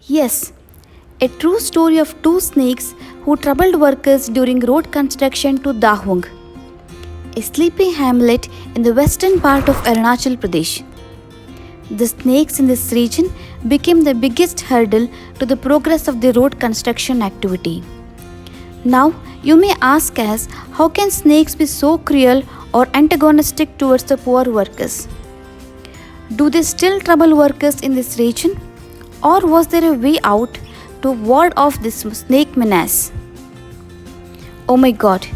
Yes, a true story of two snakes who troubled workers during road construction to Dahung, a sleepy hamlet in the western part of Arunachal Pradesh. The snakes in this region became the biggest hurdle to the progress of the road construction activity. Now, you may ask us, how can snakes be so cruel or antagonistic towards the poor workers? Do they still trouble workers in this region? Or was there a way out to ward off this snake menace? Oh my god!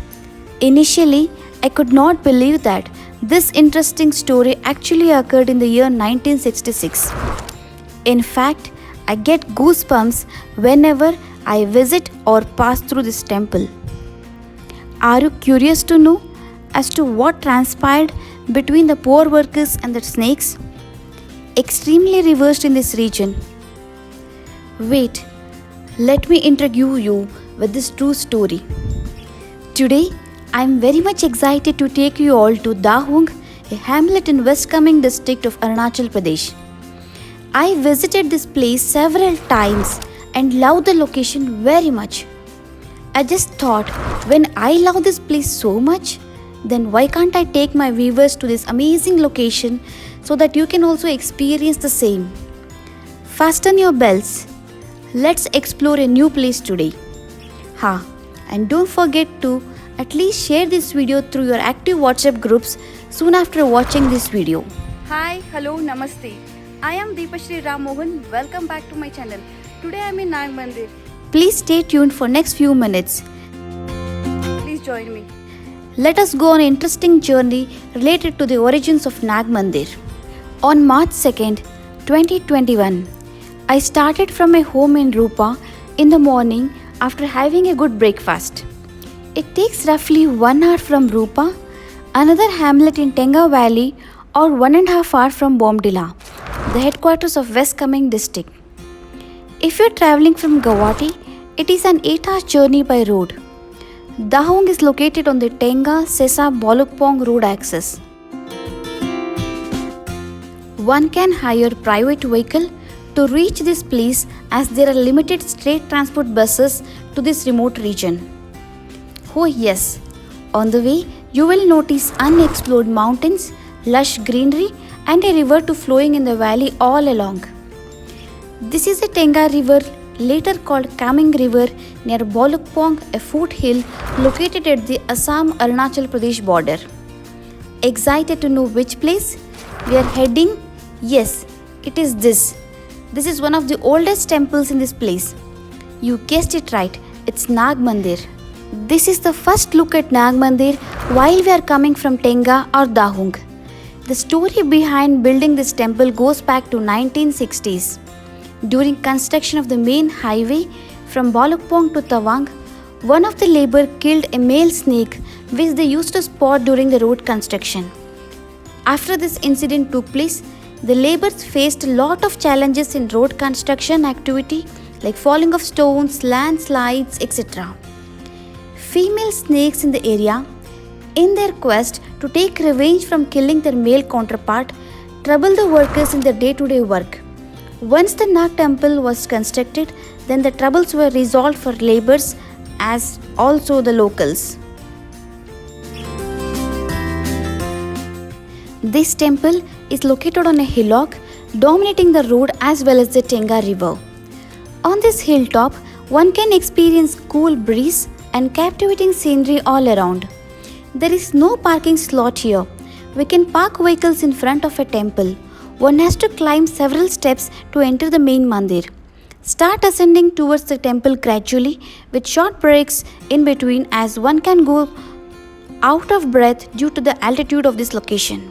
Initially, I could not believe that this interesting story actually occurred in the year 1966. In fact, I get goosebumps whenever I visit or pass through this temple. Are you curious to know as to what transpired between the poor workers and the snakes? Extremely reversed in this region. Wait, let me introduce you with this true story. Today, I am very much excited to take you all to Dahung, a hamlet in West Kameng district of Arunachal Pradesh. I visited this place several times and love the location very much. I just thought, when I love this place so much, then why can't I take my viewers to this amazing location so that you can also experience the same? Fasten your belts. Let's explore a new place today. And don't forget to at least share this video through your active WhatsApp groups soon after watching this video. Hi, hello, namaste. I am Deepashri Ram Mohan. Welcome back to my channel. Today I am in Nag Mandir. Please stay tuned for next few minutes. Please join me. Let us go on an interesting journey related to the origins of Nag Mandir. On March 2nd, 2021, I started from my home in Rupa in the morning after having a good breakfast. It takes roughly 1 hour from Rupa, another hamlet in Tenga Valley, or 1.5 hours from Bomdila, the headquarters of West Kameng district. If you are travelling from Guwahati, it is an 8-hour journey by road. Dahung is located on the Tenga Sesa Bolukpong road access. One can hire private vehicle to reach this place as there are limited state transport buses to this remote region. Oh yes, on the way you will notice unexplored mountains, lush greenery and a river to flowing in the valley all along. This is the Tenga river, later called Kameng river, near Bolukpong, a foothill located at the Assam-Arunachal Pradesh border. Excited to know which place we are heading? Yes, it is this. This is one of the oldest temples in this place. You guessed it right, it's Nag Mandir. This is the first look at Nag Mandir while we are coming from Tenga or Dahung. The story behind building this temple goes back to 1960s. During construction of the main highway from Bolukpong to Tawang, one of the labor killed a male snake which they used to spot during the road construction. After this incident took place, the laborers faced a lot of challenges in road construction activity like falling of stones, landslides, etc. Female snakes in the area, in their quest to take revenge from killing their male counterpart, trouble the workers in their day-to-day work. Once the Nag temple was constructed, then the troubles were resolved for laborers as also the locals. This temple is located on a hillock dominating the road as well as the Tenga river. On this hilltop, one can experience cool breeze and captivating scenery all around. There is no parking slot here. We can park vehicles in front of a temple. One has to climb several steps to enter the main mandir. Start ascending towards the temple gradually with short breaks in between as one can go out of breath due to the altitude of this location,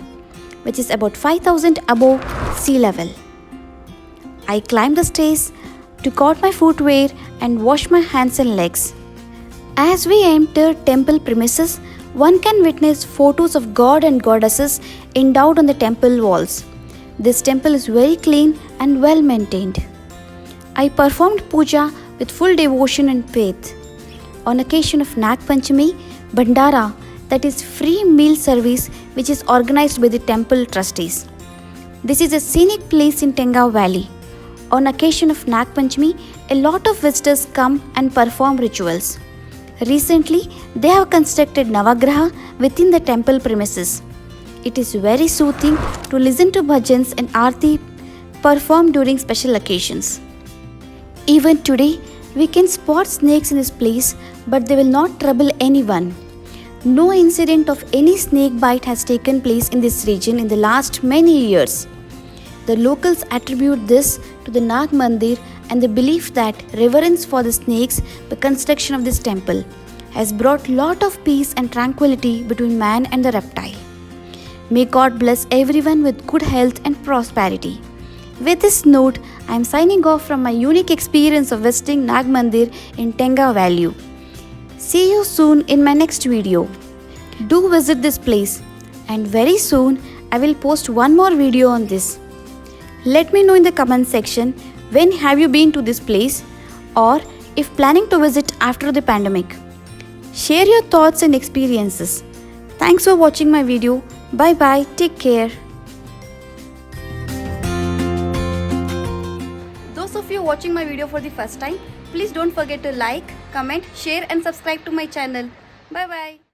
which is about 5,000 above sea level. I climbed the stairs, took out my footwear and washed my hands and legs. As we enter temple premises, one can witness photos of god and goddesses endowed on the temple walls. This temple is very clean and well maintained. I performed puja with full devotion and faith. On occasion of Nag Panchami, Bhandara, that is free meal service which is organized by the temple trustees. This is a scenic place in Tenga Valley. On occasion of Nag Panchami, a lot of visitors come and perform rituals. Recently, they have constructed Navagraha within the temple premises. It is very soothing to listen to bhajans and aarti performed during special occasions. Even today, we can spot snakes in this place, but they will not trouble anyone. No incident of any snake bite has taken place in this region in the last many years. The locals attribute this to the Nag Mandir and the belief that reverence for the snakes by construction of this temple has brought lot of peace and tranquility between man and the reptile. May God bless everyone with good health and prosperity. With this note, I am signing off from my unique experience of visiting Nag Mandir in Tenga Valley. See you soon in my next video. Do visit this place, and very soon I will post one more video on this. Let me know in the comment section when have you been to this place or if planning to visit after the pandemic. Share your thoughts and experiences. Thanks for watching my video. Bye bye. Take care. Those of you watching my video for the first time, please don't forget to like, comment, share and subscribe to my channel. Bye bye.